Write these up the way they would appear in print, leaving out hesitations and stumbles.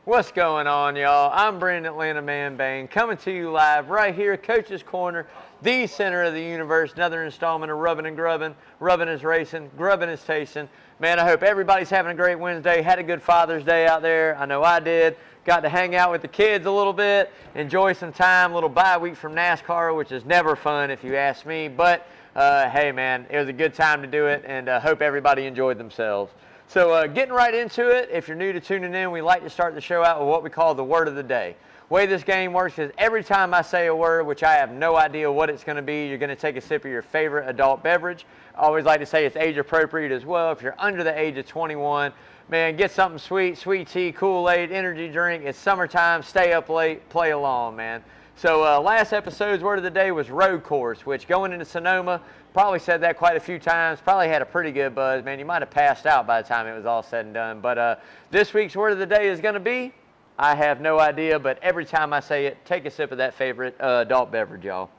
What's going on, y'all? I'm Brandon Atlanta Man Bang, coming to you live right here at Coach's Corner, the center of the universe, another installment of Rubbin' and Grubbin'. Rubbin' is racing, grubbin' is tasting. Man, I hope everybody's having a great Wednesday. Had a good Father's Day out there. I know I did. Got to hang out with the kids a little bit, enjoy some time, a little bye week from NASCAR, which is never fun if you ask me. But, hey, man, it was a good time to do it, and hope everybody enjoyed themselves. So getting right into it, if you're new to tuning in, we like to start the show out with what we call the word of the day. The way this game works is every time I say a word, which I have no idea what it's going to be, you're going to take a sip of your favorite adult beverage. I always like to say it's age appropriate as well. If you're under the age of 21, man, get something sweet, sweet tea, Kool-Aid, energy drink. It's summertime, stay up late, play along, man. So last episode's word of the day was road course, which going into Sonoma, probably said that quite a few times, probably had a pretty good buzz, man. You might have passed out by the time it was all said and done. But this week's word of the day is going to be, I have no idea, but every time I say it, take a sip of that favorite adult beverage, y'all.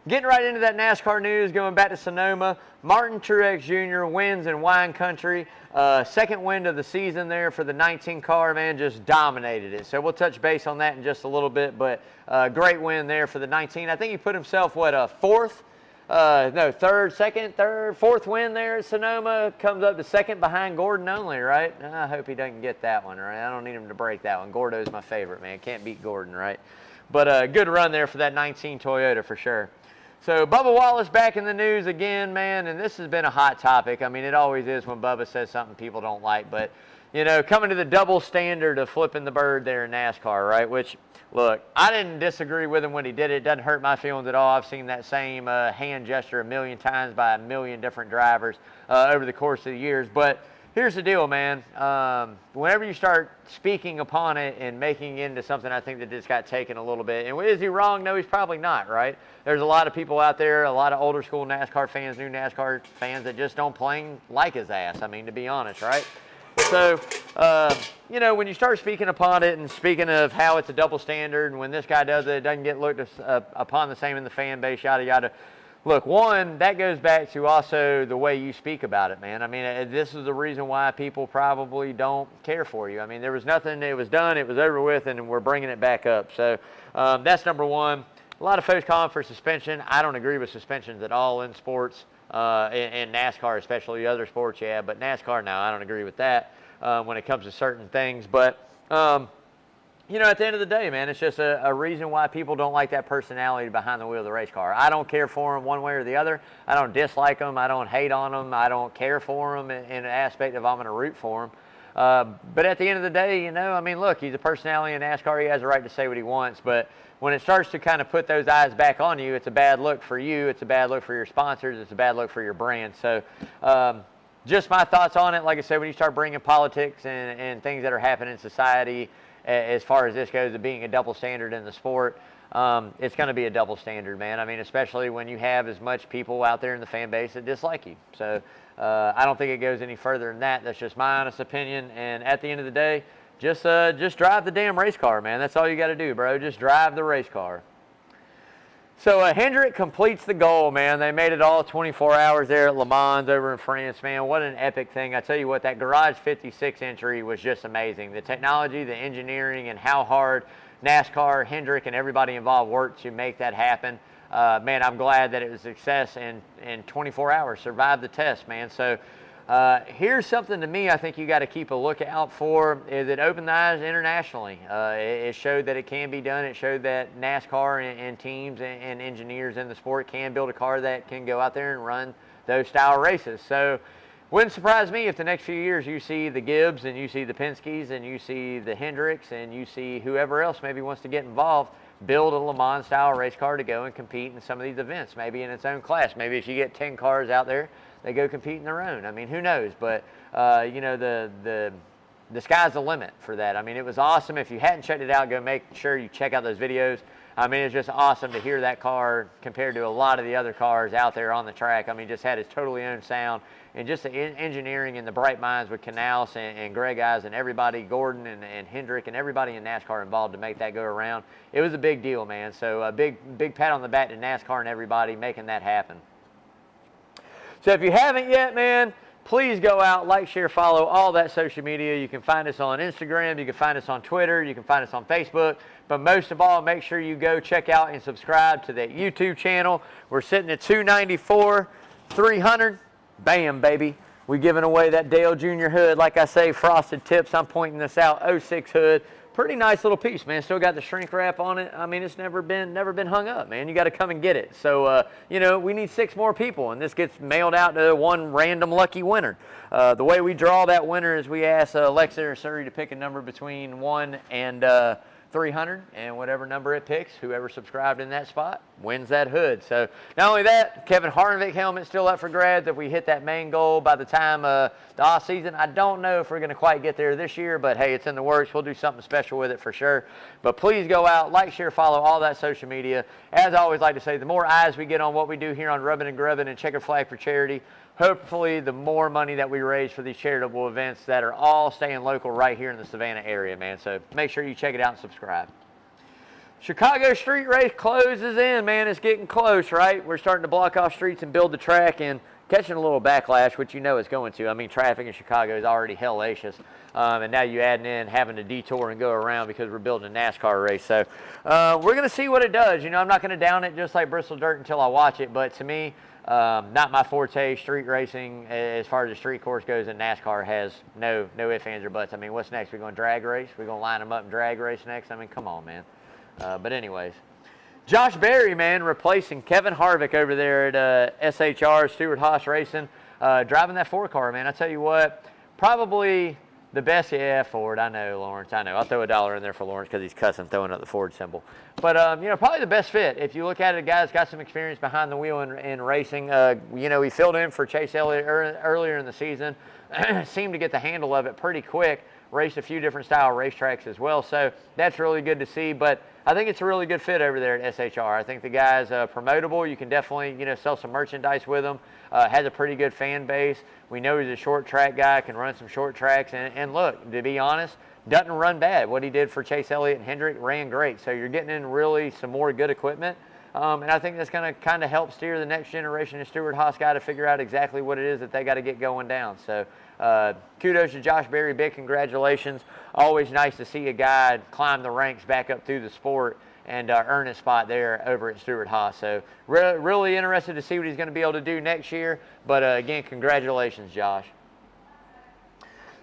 Getting right into that NASCAR news, going back to Sonoma, Martin Truex Jr. wins in wine country. Second win of the season there for the 19 car, man, just dominated it. So we'll touch base on that in just a little bit, but great win there for the 19. I think he put himself, fourth win there at Sonoma. Comes up to second behind Gordon only, right? I hope he doesn't get that one, right? I don't need him to break that one. Gordo's my favorite, man. Can't beat Gordon, right? But good run there for that 19 Toyota for sure. So Bubba Wallace back in the news again, man, and this has been a hot topic. I mean, it always is when Bubba says something people don't like, but, you know, coming to the double standard of flipping the bird there in NASCAR, right? Which, look, I didn't disagree with him when he did it. It doesn't hurt my feelings at all. I've seen that same hand gesture a million times by a million different drivers over the course of the years. But here's the deal, man. Whenever you start speaking upon it and making it into something, I think that just got taken a little bit. And is he wrong? No, he's probably not, right? There's a lot of people out there, a lot of older school NASCAR fans, new NASCAR fans that just don't plain like his ass, I mean, to be honest, right? So, you know, when you start speaking upon it and speaking of how it's a double standard and when this guy does it, it doesn't get looked upon the same in the fan base, yada, yada. Look, one, that goes back to also the way you speak about it, man. I mean, this is the reason why people probably don't care for you. I mean, there was nothing, it was done, it was over with, and we're bringing it back up. So that's number one. A lot of folks calling for suspension. I don't agree with suspensions at all in sports, in NASCAR especially, other sports, yeah, but NASCAR, no, I don't agree with that when it comes to certain things. But you know, at the end of the day, man, it's just a reason why people don't like that personality behind the wheel of the race car. I don't care for them one way or the other. I don't dislike them. I don't hate on them. I don't care for them in an aspect of I'm going to root for them. But at the end of the day, you know, I mean, look, he's a personality in NASCAR. He has a right to say what he wants. But when it starts to kind of put those eyes back on you, it's a bad look for you. It's a bad look for your sponsors. It's a bad look for your brand. So just my thoughts on it. Like I said, when you start bringing politics and things that are happening in society, as far as this goes, of being a double standard in the sport, it's going to be a double standard, man. I mean, especially when you have as much people out there in the fan base that dislike you. So I don't think it goes any further than that. That's just my honest opinion. And at the end of the day, just drive the damn race car, man. That's all you got to do, bro. Just drive the race car. So Hendrick completes the goal, man. They made it all 24 hours there at Lamar over in France, man. What an epic thing. I tell you what, that Garage 56 entry was just amazing. The technology, the engineering, and how hard NASCAR, Hendrick, and everybody involved worked to make that happen. Man, I'm glad that it was a success and in 24 hours survived the test, man. So here's something to me I think you got to keep a lookout for, is it opened the eyes internationally. It showed that it can be done. It showed that NASCAR and teams and engineers in the sport can build a car that can go out there and run those style races. So wouldn't surprise me if the next few years you see the Gibbs and you see the Penske's and you see the Hendricks and you see whoever else maybe wants to get involved, build a Le Mans style race car to go and compete in some of these events, maybe in its own class. Maybe if you get 10 cars out there, they go compete in their own. I mean, who knows? But, you know, the sky's the limit for that. I mean, it was awesome. If you hadn't checked it out, go make sure you check out those videos. I mean, it's just awesome to hear that car compared to a lot of the other cars out there on the track. I mean, just had its totally own sound. And just the engineering and the bright minds with Canals and Greg Eyes and everybody, Gordon and Hendrick and everybody in NASCAR involved to make that go around. It was a big deal, man. So a big pat on the back to NASCAR and everybody making that happen. So if you haven't yet, man, Please go out, like, share, follow, all that social media. You can find us on Instagram. You can find us on Twitter. You can find us on Facebook. But most of all, make sure you go check out and subscribe to that YouTube channel. We're sitting at 294, 300. Bam, baby. We're giving away that Dale Jr. hood. Like I say, frosted tips. I'm pointing this out. 06 hood. Pretty nice little piece, man. Still got the shrink wrap on it. I mean, it's never been hung up, man. You got to come and get it. So, you know, we need 6 more people, and this gets mailed out to one random lucky winner. The way we draw that winner is we ask Alexa or Siri to pick a number between 1 and 300, and whatever number it picks, whoever subscribed in that spot wins that hood. So not only that, Kevin Harvick helmet still up for grabs if we hit that main goal by the time the off season. I don't know if we're going to quite get there this year, but hey, it's in the works. We'll do something special with it for sure. But please go out, like, share, follow, all that social media. As I always like to say, the more eyes we get on what we do here on Rubbin' and Grubbin' and Checker Flag for Charity, hopefully the more money that we raise for these charitable events that are all staying local right here in the Savannah area, man. So make sure you check it out and subscribe. Chicago street race closes in, man. It's getting close, right? We're starting to block off streets and build the track and catching a little backlash, which you know it's going to. I mean, traffic in Chicago is already hellacious. And now you adding in having to detour and go around because we're building a NASCAR race. So we're going to see what it does. You know, I'm not going to down it just like Bristol Dirt until I watch it. But to me, not my forte. Street racing, as far as the street course goes, in NASCAR has no ifs, ands, or buts. I mean, what's next? We're going to drag race? We're going to line them up and drag race next? I mean, come on, man. But anyways, Josh Berry, man, replacing Kevin Harvick over there at SHR, Stewart-Haas Racing, driving that Ford car, man. I tell you what, probably the best, yeah, Ford, I know, Lawrence, I know. I'll throw $1 in there for Lawrence because he's cussing, throwing up the Ford symbol. But, you know, probably the best fit. If you look at it, a guy that's got some experience behind the wheel in racing. You know, he filled in for Chase Elliott earlier in the season, seemed to get the handle of it pretty quick, raced a few different style racetracks as well. So that's really good to see. But I think it's a really good fit over there at SHR. I think the guy's promotable. You can definitely, you know, sell some merchandise with him. Has a pretty good fan base. We know he's a short track guy, can run some short tracks. And look, to be honest, doesn't run bad. What he did for Chase Elliott and Hendrick ran great. So you're getting in really some more good equipment. And I think that's going to kind of help steer the next generation of Stewart-Haas guy to figure out exactly what it is that they got to get going down. So kudos to Josh Berry. Big congratulations. Always nice to see a guy climb the ranks back up through the sport and earn a spot there over at Stewart-Haas. So really interested to see what he's going to be able to do next year. But again, congratulations, Josh.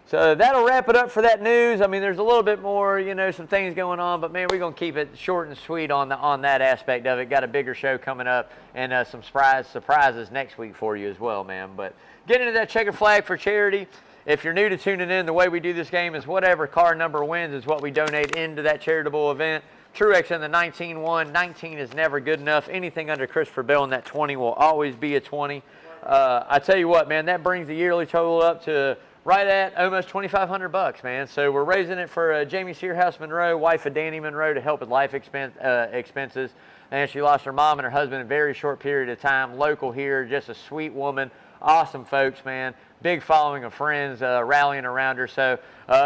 So that'll wrap it up for that news. I mean, there's a little bit more, you know, some things going on, but man, we're going to keep it short and sweet on that aspect of it. Got a bigger show coming up and some surprises next week for you as well, man. But getting into that Checker Flag for Charity. If you're new to tuning in, the way we do this game is whatever car number wins is what we donate into that charitable event. Truex in the 19-1. 19 is never good enough. Anything under Christopher Bell in that 20 will always be a 20. I tell you what, man, that brings the yearly total up to right at almost $2,500, man. So we're raising it for Jamie Searhouse Monroe, wife of Danny Monroe, to help with life expenses. And she lost her mom and her husband in a very short period of time. Local here, just a sweet woman. Awesome folks, man. Big following of friends rallying around her. So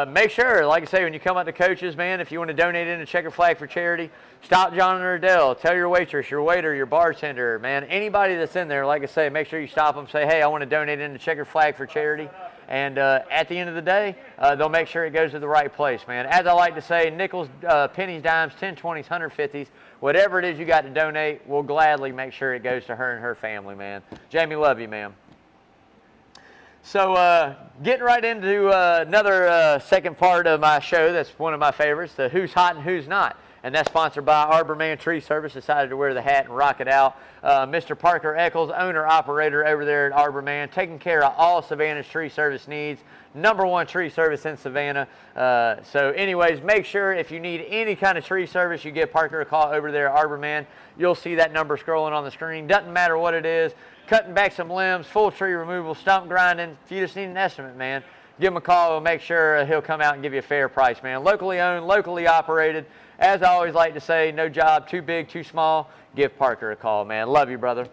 make sure, like I say, when you come out to Coaches, man, if you want to donate in a Checker Flag for Charity, stop John and Ardell. Tell your waitress, your waiter, your bartender, man, anybody that's in there, like I say, make sure you stop them. Say, hey, I want to donate in a Checker Flag for Charity. And at the end of the day, they'll make sure it goes to the right place, man. As I like to say, nickels, pennies, dimes, 10, 20s, 150s, whatever it is you got to donate, we'll gladly make sure it goes to her and her family, man. Jamie, love you, ma'am. So getting right into another second part of my show that's one of my favorites, the Who's Hot and Who's Not. And that's sponsored by Arbor Man Tree Service. Decided to wear the hat and rock it out. Mr. Parker Eccles, owner-operator over there at Arbor Man, taking care of all Savannah's tree service needs. #1 tree service in Savannah. So anyways, make sure if you need any kind of tree service, you give Parker a call over there at Arbor Man. You'll see that number scrolling on the screen. Doesn't matter what it is. Cutting back some limbs, full tree removal, stump grinding. If you just need an estimate, man, give him a call. We'll make sure he'll come out and give you a fair price, man. Locally owned, locally operated. As I always like to say, no job too big, too small. Give Parker a call, man. Love you, brother.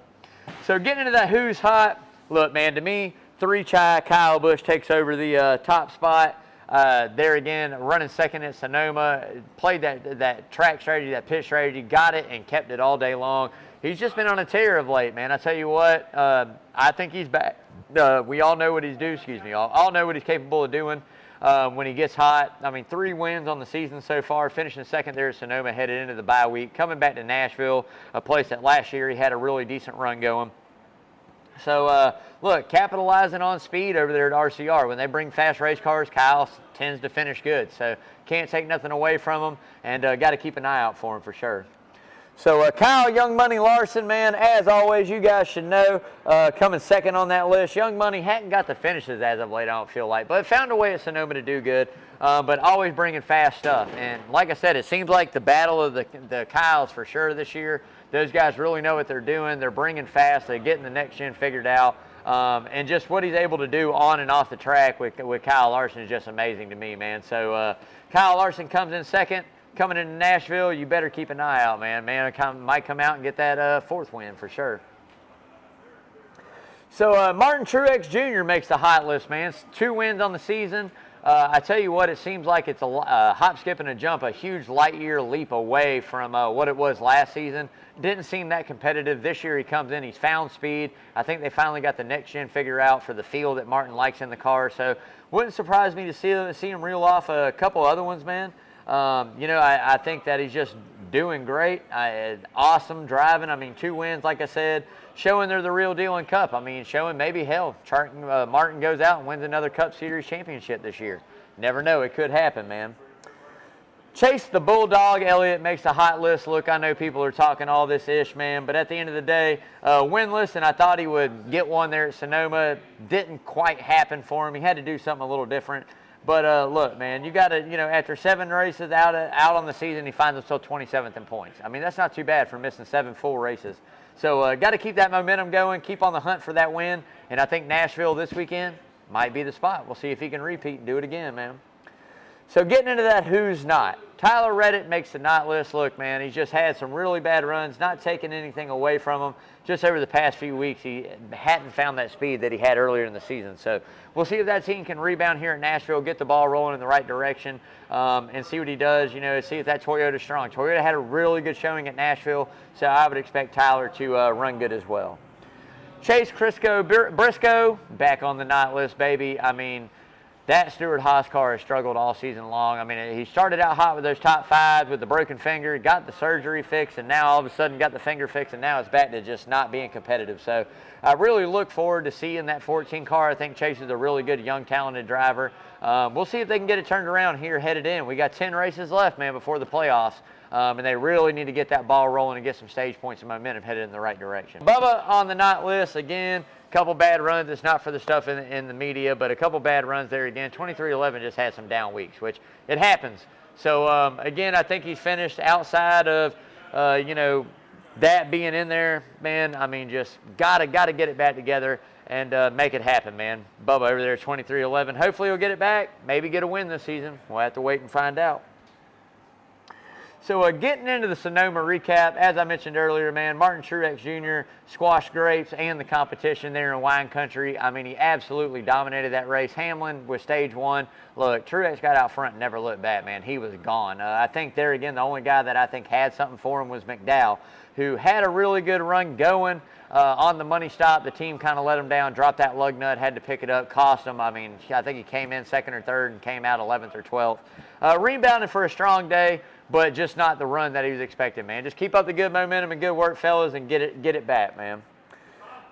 So getting into that Who's Hot. Look, man, to me, 3-Chai Kyle Busch takes over the top spot. There again, running second at Sonoma. Played that track strategy, that pit strategy, got it and kept it all day long. He's just been on a tear of late, man. I tell you what, I think he's back. We all know what he's due. Excuse me. All know what he's capable of doing when he gets hot. I mean, 3 wins on the season so far, finishing second there at Sonoma, headed into the bye week, coming back to Nashville, a place that last year he had a really decent run going. So, look, capitalizing on speed over there at RCR. When they bring fast race cars, Kyle tends to finish good. So, can't take nothing away from him, and got to keep an eye out for him for sure. So, Kyle Young Money Larson, man, as always, you guys should know, coming second on that list. Young Money hadn't got the finishes as of late, I don't feel like, but found a way at Sonoma to do good, but always bringing fast stuff. And like I said, it seems like the battle of the Kyles for sure this year. Those guys really know what they're doing. They're bringing fast. They're getting the next gen figured out. And just what he's able to do on and off the track with Kyle Larson is just amazing to me, man. So Kyle Larson comes in second. Coming into Nashville, you better keep an eye out, man. Might come out and get that 4th win for sure. So Martin Truex Jr. makes the hot list, man. 2 wins on the season. I tell you what, it seems like it's a hop, skip, and a jump, a huge light year leap away from what it was last season. Didn't seem that competitive. This year he comes in, he's found speed. I think they finally got the next gen figure out for the feel that Martin likes in the car. So wouldn't surprise me to see him reel off a couple other ones, man. I think that he's just doing great. Awesome driving. I mean, 2 wins, like I said, showing they're the real deal in Cup. I mean, showing maybe, hell, Martin goes out and wins another Cup Series championship this year. Never know. It could happen, man. Chase the Bulldog Elliott makes the hot list. Look, I know people are talking all this ish, man, but at the end of the day, winless, and I thought he would get one there at Sonoma. Didn't quite happen for him. He had to do something a little different. But look, man, you got to, after 7 races out on the season, he finds himself 27th in points. I mean, that's not too bad for missing 7 full races. So got to keep that momentum going, keep on the hunt for that win. And I think Nashville this weekend might be the spot. We'll see if he can repeat and do it again, man. So getting into that who's not. Tyler Reddick makes the not list. Look, man, he's just had some really bad runs, not taking anything away from him. Just over the past few weeks, he hadn't found that speed that he had earlier in the season. So we'll see if that team can rebound here in Nashville, get the ball rolling in the right direction, and see what he does, see if that Toyota's strong. Toyota had a really good showing at Nashville, so I would expect Tyler to run good as well. Chase Briscoe, back on the not list, baby. I mean, that Stewart-Haas car has struggled all season long. I mean, he started out hot with those top 5s with the broken finger, got the surgery fixed, and now all of a sudden got the finger fixed, and now it's back to just not being competitive. So I really look forward to seeing that 14 car. I think Chase is a really good, young, talented driver. We'll see if they can get it turned around here headed in. We got 10 races left, man, before the playoffs. And they really need to get that ball rolling and get some stage points and momentum headed in the right direction. Bubba on the not list again. Couple bad runs. It's not for the stuff in the media, but a couple bad runs there again. 23-11 just had some down weeks, which it happens. So again, I think he's finished outside of that being in there, man. I mean, just gotta get it back together and make it happen, man. Bubba over there, 23-11. Hopefully he'll get it back. Maybe get a win this season. We'll have to wait and find out. So getting into the Sonoma recap, as I mentioned earlier, man, Martin Truex Jr. squashed grapes and the competition there in wine country. I mean, he absolutely dominated that race. Hamlin with stage 1. Look, Truex got out front and never looked back, man. He was gone. I think there again, the only guy that I think had something for him was McDowell, who had a really good run going on the money stop. The team kind of let him down, dropped that lug nut, had to pick it up, cost him. I mean, I think he came in 2nd or 3rd and came out 11th or 12th. Rebounded for a strong day, but just not the run that he was expecting, man. Just keep up the good momentum and good work, fellas, and get it back, man.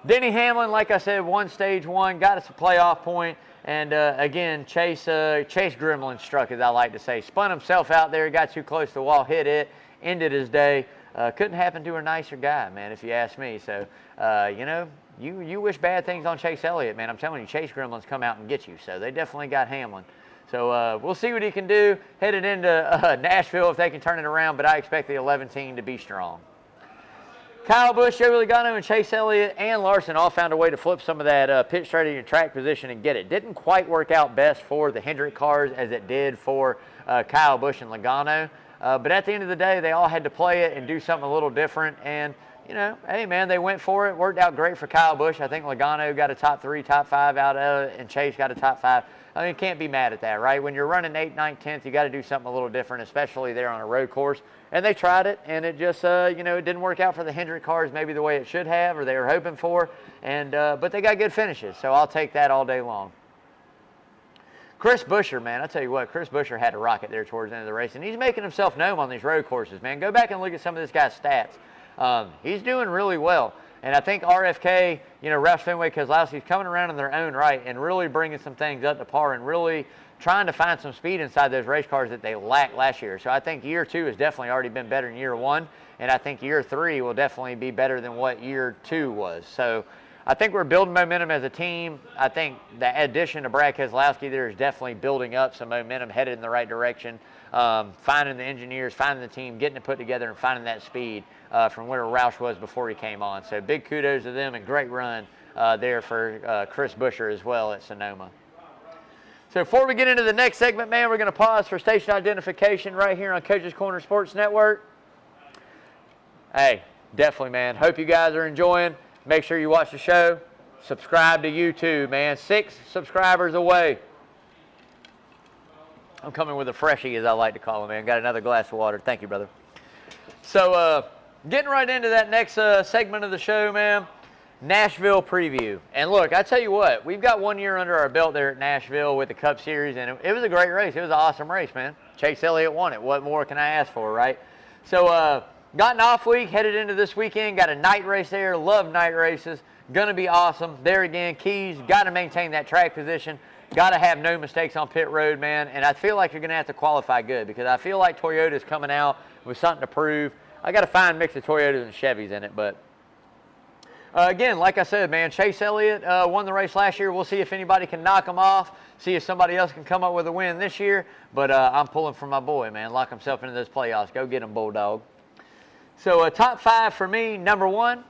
Denny Hamlin, like I said, won stage 1, got us a playoff point, and again, Chase Gremlin struck, as I like to say. Spun himself out there, got too close to the wall, hit it, ended his day. Couldn't happen to a nicer guy, man, if you ask me. So, you wish bad things on Chase Elliott, man. I'm telling you, Chase Gremlins come out and get you. So they definitely got Hamlin. So we'll see what he can do headed into Nashville if they can turn it around, but I expect the 11 team to be strong. Kyle Busch, Joey Logano, and Chase Elliott and Larson all found a way to flip some of that pit strategy and track position and get it. Didn't quite work out best for the Hendrick cars as it did for Kyle Busch and Logano. But at the end of the day, they all had to play it and do something a little different. And you know, hey, man, they went for it. Worked out great for Kyle Busch. I think Logano got a top 3, top 5 out of it, and Chase got a top 5. I mean, can't be mad at that, right? When you're running 8th, 9th, 10th, you got to do something a little different, especially there on a road course. And they tried it, and it just, you know, it didn't work out for the Hendrick cars maybe the way it should have or they were hoping for. And but they got good finishes, so I'll take that all day long. Chris Buescher, man, I tell you what, Chris Buescher had a rocket there towards the end of the race, and he's making himself known on these road courses, man. Go back and look at some of this guy's stats. He's doing really well. And I think RFK, you know, Ralph Fenway, Keselowski's coming around in their own right and really bringing some things up to par and really trying to find some speed inside those race cars that they lacked last year. So I think year 2 has definitely already been better than year 1, and I think year 3 will definitely be better than what year 2 was. So I think we're building momentum as a team. I think the addition of Brad Keselowski there is definitely building up some momentum, headed in the right direction. Finding the engineers, finding the team, getting it put together, and finding that speed from where Roush was before he came on. So big kudos to them and great run there for Chris Buescher as well at Sonoma. So before we get into the next segment, man, we're going to pause for station identification right here on Coach's Corner Sports Network. Hey, definitely, man. Hope you guys are enjoying. Make sure you watch the show. Subscribe to YouTube, man. 6 subscribers away. I'm coming with a freshie, as I like to call it, man. Got another glass of water. Thank you, brother. So getting right into that next segment of the show, man. Nashville preview. And look, I tell you what, we've got 1 year under our belt there at Nashville with the Cup Series, and it was a great race. It was an awesome race, man. Chase Elliott won it. What more can I ask for, right? So got an off week, headed into this weekend, got a night race there. Love night races. Gonna be awesome. There again, keys, got to maintain that track position. Got to have no mistakes on pit road, man. And I feel like you're going to have to qualify good because I feel like Toyota's coming out with something to prove. I got a fine mix of Toyotas and Chevys in it, but again, like I said, man, Chase Elliott won the race last year. We'll see if anybody can knock him off, see if somebody else can come up with a win this year. But I'm pulling for my boy, man. Lock himself into those playoffs. Go get him, Bulldog. So top 5 for me, number 1,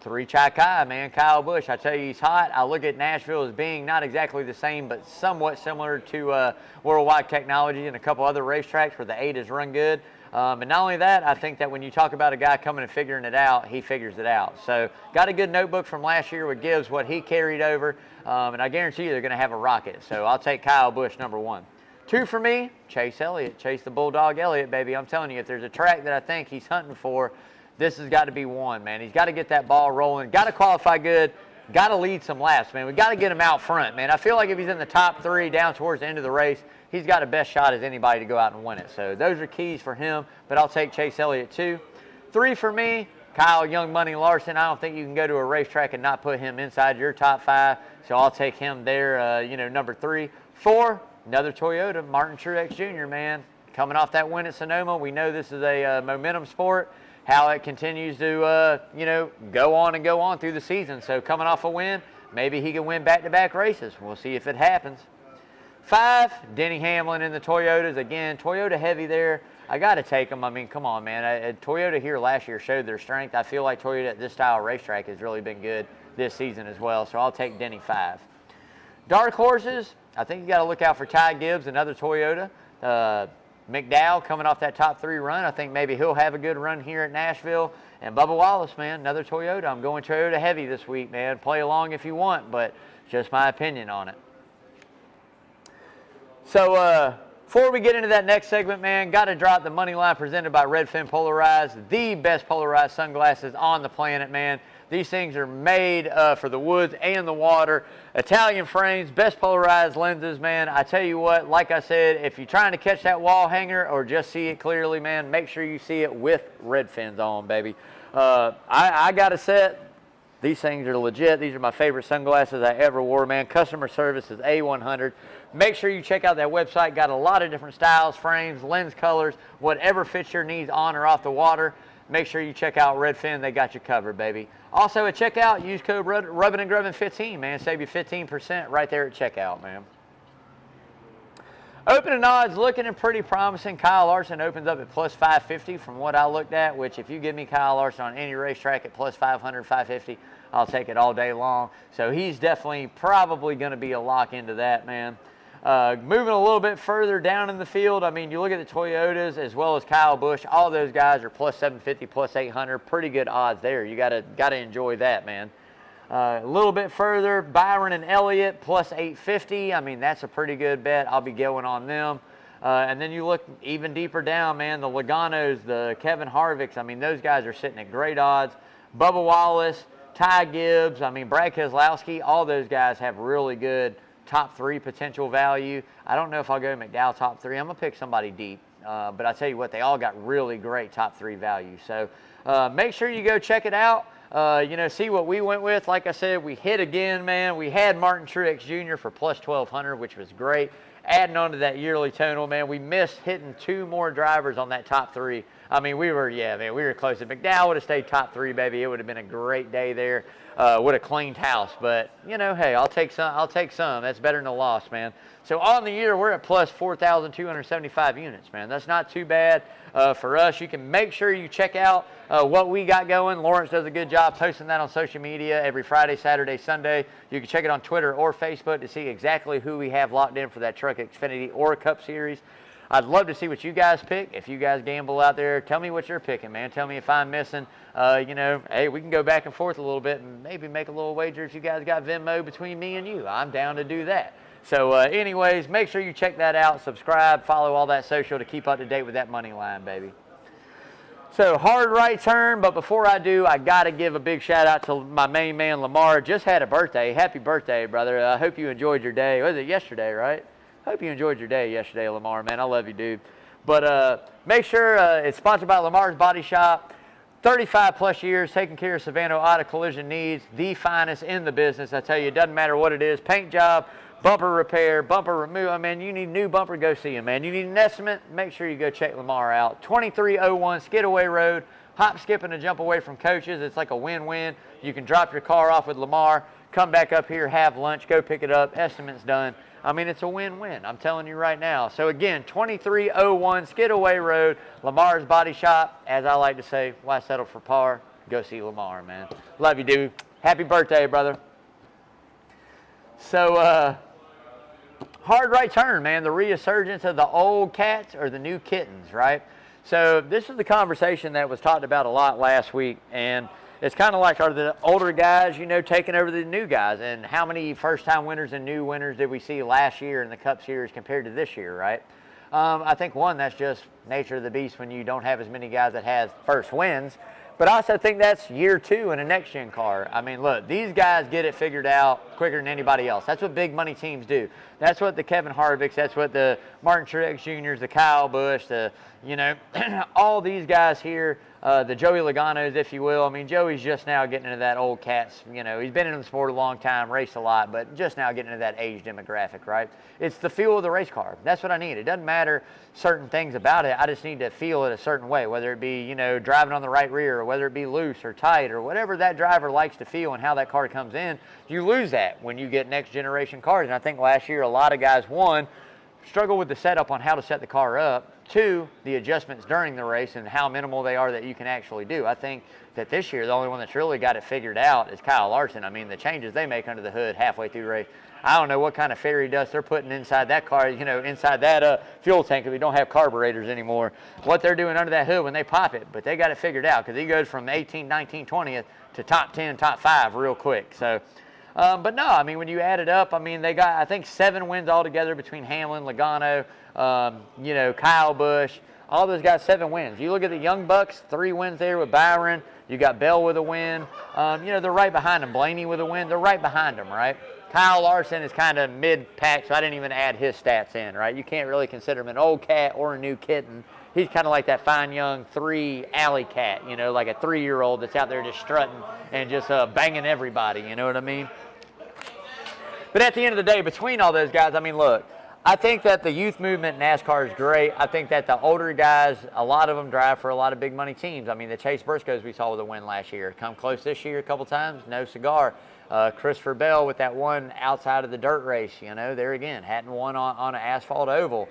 3 Chai Kai, man. Kyle Busch, I tell you, he's hot. I look at Nashville as being not exactly the same, but somewhat similar to Worldwide Technology and a couple other racetracks where the 8 has run good. And not only that, I think that when you talk about a guy coming and figuring it out, he figures it out. So got a good notebook from last year with Gibbs, what he carried over, and I guarantee you they're going to have a rocket. So I'll take Kyle Busch, number 1. 2 for me, Chase Elliott. Chase the Bulldog Elliott, baby. I'm telling you, if there's a track that I think he's hunting for, this has got to be one, man. He's got to get that ball rolling, got to qualify good, got to lead some laps, man. We got to get him out front, man. I feel like if he's in the top 3 down towards the end of the race, he's got a best shot as anybody to go out and win it. So those are keys for him, but I'll take Chase Elliott too. 3 for me, Kyle Young Money Larson. I don't think you can go to a racetrack and not put him inside your top 5, so I'll take him there, number 3. 4, another Toyota, Martin Truex Jr., man. Coming off that win at Sonoma, we know this is a momentum sport. How it continues to, go on through the season. So coming off a win, maybe he can win back-to-back races. We'll see if it happens. 5, Denny Hamlin in the Toyotas. Again, Toyota heavy there. I got to take them. I mean, come on, man. Toyota here last year showed their strength. I feel like Toyota at this style racetrack has really been good this season as well. So I'll take Denny 5. Dark horses, I think you got to look out for Ty Gibbs, another Toyota. McDowell coming off that top 3 run. I think maybe he'll have a good run here at Nashville. And Bubba Wallace, man, another Toyota. I'm going Toyota heavy this week, man. Play along if you want, but just my opinion on it. So before we get into that next segment, man, got to drop the money line presented by Redfin Polarized, the best polarized sunglasses on the planet, man. These things are made for the woods and the water. Italian frames, best polarized lenses, man. I tell you what, like I said, if you're trying to catch that wall hanger or just see it clearly, man, make sure you see it with Redfins on, baby. I got a set. These things are legit. These are my favorite sunglasses I ever wore, man. Customer service is A100. Make sure you check out that website. Got a lot of different styles, frames, lens colors, whatever fits your needs on or off the water. Make sure you check out Redfin. They got you covered, baby. Also at checkout, use code Rubbin' and Grubbin 15, man. Save you 15% right there at checkout, man. Opening odds looking pretty promising. Kyle Larson opens up at plus 550 from what I looked at, which if you give me Kyle Larson on any racetrack at plus 500, 550, I'll take it all day long. So he's definitely probably going to be a lock into that, man. Moving a little bit further down in the field, I mean, you look at the Toyotas as well as Kyle Busch. All those guys are plus 750, plus 800. Pretty good odds there. You gotta enjoy that, man. A little bit further, Byron and Elliott plus 850. I mean, that's a pretty good bet. I'll be going on them. And then you look even deeper down, man, the Logano's, the Kevin Harvicks. I mean, those guys are sitting at great odds. Bubba Wallace, Ty Gibbs, I mean, Brad Keselowski, all those guys have really good top 3 potential value. I don't know if I'll go McDowell top 3. I'm going to pick somebody deep. But I tell you what, they all got really great top 3 value. So make sure you go check it out. See what we went with. Like I said, we hit again, man. We had Martin Truex Jr. for plus 1,200, which was great. Adding on to that yearly total, man, we missed hitting 2 more drivers on that top 3. I mean, we were close. If McDowell would have stayed top 3, baby, it would have been a great day there. Would have cleaned house. But, hey, I'll take some. That's better than a loss, man. So on the year, we're at plus 4,275 units, man. That's not too bad for us. You can make sure you check out what we got going. Lawrence does a good job posting that on social media every Friday, Saturday, Sunday. You can check it on Twitter or Facebook to see exactly who we have locked in for that Truck Xfinity or Cup Series. I'd love to see what you guys pick. If you guys gamble out there, tell me what you're picking, man. Tell me if I'm missing. Hey, we can go back and forth a little bit and maybe make a little wager if you guys got Venmo between me and you. I'm down to do that. So anyways, make sure you check that out. Subscribe, follow all that social to keep up to date with that money line, baby. So hard right turn, but before I do, I got to give a big shout out to my main man, Lamar. Just had a birthday. Happy birthday, brother. I hope you enjoyed your day. Was it yesterday, right? Hope you enjoyed your day yesterday, Lamar, man. I love you, dude. But make sure it's sponsored by Lamar's Body Shop. 35 plus years taking care of Savannah auto collision needs. The finest in the business. I tell you, it doesn't matter what it is. Paint job, bumper repair, bumper remove. I mean, you need a new bumper, go see him, man. You need an estimate, make sure you go check Lamar out. 2301 Skidaway Road. Hop, skip, and a jump away from coaches. It's like a win-win. You can drop your car off with Lamar, come back up here, have lunch, go pick it up. Estimate's done. I mean, it's a win-win. I'm telling you right now. So, again, 2301 Skidaway Road, Lamar's Body Shop. As I like to say, why settle for par? Go see Lamar, man. Love you, dude. Happy birthday, brother. So, hard right turn, man. The resurgence of the old cats or the new kittens, right? So, this is the conversation that was talked about a lot last week, and it's kind of like, are the older guys, taking over the new guys? And how many first-time winners and new winners did we see last year in the Cup Series compared to this year, right? I think, one, that's just nature of the beast when you don't have as many guys that have first wins. But I also think that's year 2 in a next-gen car. I mean, look, these guys get it figured out quicker than anybody else. That's what big money teams do. That's what the Kevin Harvicks, that's what the Martin Truex Jr.'s, the Kyle Busch, all these guys here, the Joey Logano's, if you will. I mean, Joey's just now getting into that old cats. He's been in the sport a long time, raced a lot, but just now getting into that age demographic, right? It's the feel of the race car. That's what I need. It doesn't matter certain things about it. I just need to feel it a certain way, whether it be, driving on the right rear, or whether it be loose or tight, or whatever that driver likes to feel and how that car comes in. You lose that when you get next generation cars. And I think last year a lot of guys, one, struggle with the setup on how to set the car up. 2, the adjustments during the race and how minimal they are that you can actually do. I think that this year the only one that's really got it figured out is Kyle Larson. I mean, the changes they make under the hood halfway through the race, I don't know what kind of fairy dust they're putting inside that car, inside that fuel tank, because we don't have carburetors anymore. What they're doing under that hood when they pop it, but they got it figured out, because he goes from 18, 19, 20th to top 10, top 5 real quick. So, but no, I mean, when you add it up, I mean, they got, I think, 7 wins altogether between Hamlin, Logano, Kyle Busch. All those guys, 7 wins. You look at the Young Bucks, 3 wins there with Byron. You got Bell with a win. They're right behind them. Blaney with a win. They're right behind them, right? Kyle Larson is kind of mid-pack, so I didn't even add his stats in, right? You can't really consider him an old cat or a new kitten. He's kind of like that fine young 3 alley cat, like a 3-year-old that's out there just strutting and just banging everybody, you know what I mean? But at the end of the day, between all those guys, I mean, look, I think that the youth movement in NASCAR is great. I think that the older guys, a lot of them drive for a lot of big money teams. I mean, the Chase Briscoes we saw with a win last year. Come close this year a couple times, no cigar. Christopher Bell with that one outside of the dirt race, there again, hadn't won on an asphalt oval.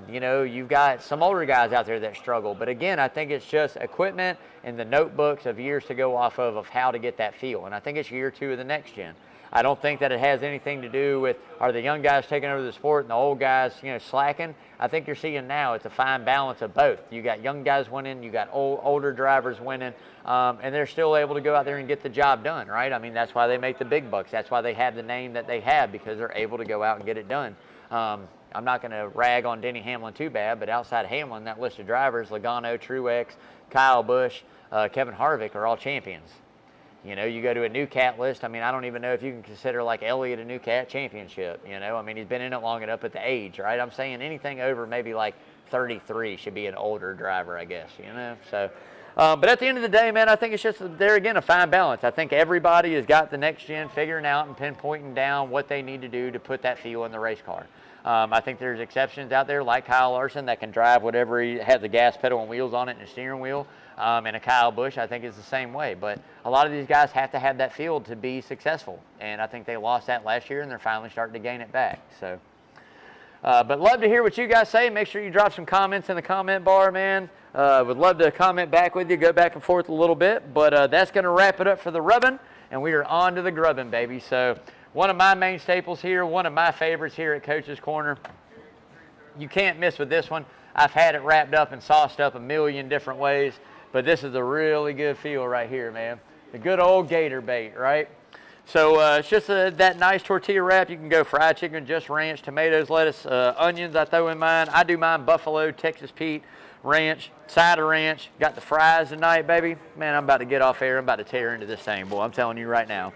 You've got some older guys out there that struggle. But again, I think it's just equipment and the notebooks of years to go off of how to get that feel. And I think it's year 2 of the next gen. I don't think that it has anything to do with are the young guys taking over the sport and the old guys, slacking. I think you're seeing now it's a fine balance of both. You got young guys winning, you got older drivers winning, and they're still able to go out there and get the job done, right? I mean, that's why they make the big bucks. That's why they have the name that they have, because they're able to go out and get it done. I'm not going to rag on Denny Hamlin too bad, but outside Hamlin, that list of drivers, Logano, Truex, Kyle Busch, Kevin Harvick are all champions. You go to a new cat list. I mean, I don't even know if you can consider like Elliott a new cat championship. I mean, he's been in it long enough at the age, right? I'm saying anything over maybe like 33 should be an older driver, I guess, So, but at the end of the day, man, I think it's just, there again, a fine balance. I think everybody has got the next gen figuring out and pinpointing down what they need to do to put that feel in the race car. I think there's exceptions out there like Kyle Larson that can drive whatever he has, the gas pedal and wheels on it and a steering wheel. And a Kyle Busch, I think, is the same way. But a lot of these guys have to have that field to be successful. And I think they lost that last year, and they're finally starting to gain it back. So, but love to hear what you guys say. Make sure you drop some comments in the comment bar, man. Would love to comment back with you, go back and forth a little bit. But that's going to wrap it up for the rubbing, and we are on to the grubbing, baby. So one of my main staples here, one of my favorites here at Coach's Corner. You can't miss with this one. I've had it wrapped up and sauced up a million different ways. But this is a really good feel right here, man. The good old gator bait, right? So it's just that nice tortilla wrap. You can go fried chicken, just ranch, tomatoes, lettuce, onions I throw in mine. I do mine buffalo, Texas Pete, ranch, side of ranch. Got the fries tonight, baby. Man, I'm about to get off air. I'm about to tear into this thing, boy. I'm telling you right now.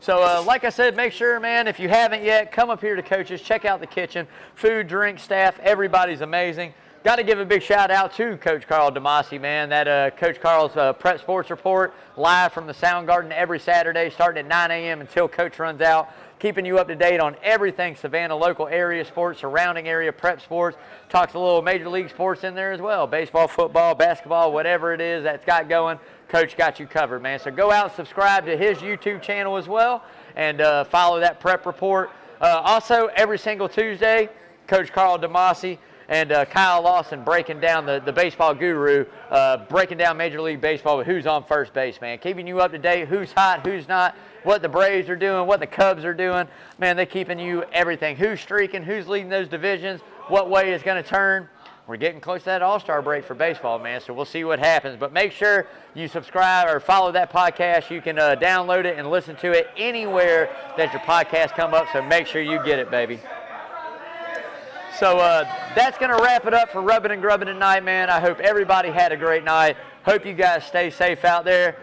So like I said, make sure, man, if you haven't yet, come up here to Coach's. Check out the kitchen. Food, drink, staff, everybody's amazing. Got to give a big shout out to Coach Carl DeMasi, man. That Coach Carl's Prep Sports Report, live from the Sound Garden every Saturday, starting at 9 a.m. until Coach runs out. Keeping you up to date on everything Savannah, local area sports, surrounding area prep sports. Talks a little Major League sports in there as well. Baseball, football, basketball, whatever it is that's got going, Coach got you covered, man. So go out and subscribe to his YouTube channel as well, and follow that prep report. Also, every single Tuesday, Coach Carl DeMasi and Kyle Lawson breaking down the baseball guru, breaking down Major League Baseball with who's on first base, man. Keeping you up to date, who's hot, who's not, what the Braves are doing, what the Cubs are doing. Man, they're keeping you everything. Who's streaking, who's leading those divisions, what way is going to turn. We're getting close to that All-Star break for baseball, man, so we'll see what happens. But make sure you subscribe or follow that podcast. You can download it and listen to it anywhere that your podcast come up, so make sure you get it, baby. So that's going to wrap it up for Rubbing and Grubbing tonight, man. I hope everybody had a great night. Hope you guys stay safe out there.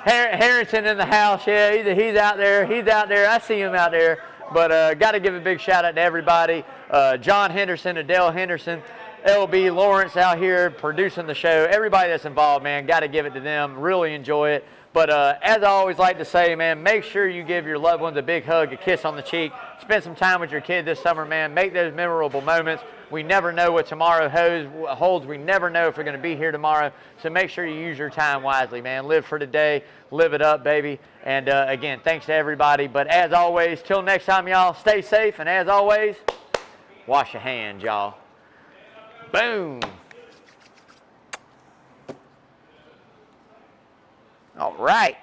Harrington in the house, yeah, he's out there. He's out there. I see him out there. But got to give a big shout out to everybody. John Henderson, Adele Henderson, LB Lawrence out here producing the show. Everybody that's involved, man, got to give it to them. Really enjoy it. But as I always like to say, man, make sure you give your loved ones a big hug, a kiss on the cheek. Spend some time with your kid this summer, man. Make those memorable moments. We never know what tomorrow holds. We never know if we're going to be here tomorrow. So make sure you use your time wisely, man. Live for today. Live it up, baby. And again, thanks to everybody. But as always, till next time, y'all, stay safe. And as always, wash your hands, y'all. Boom. All right.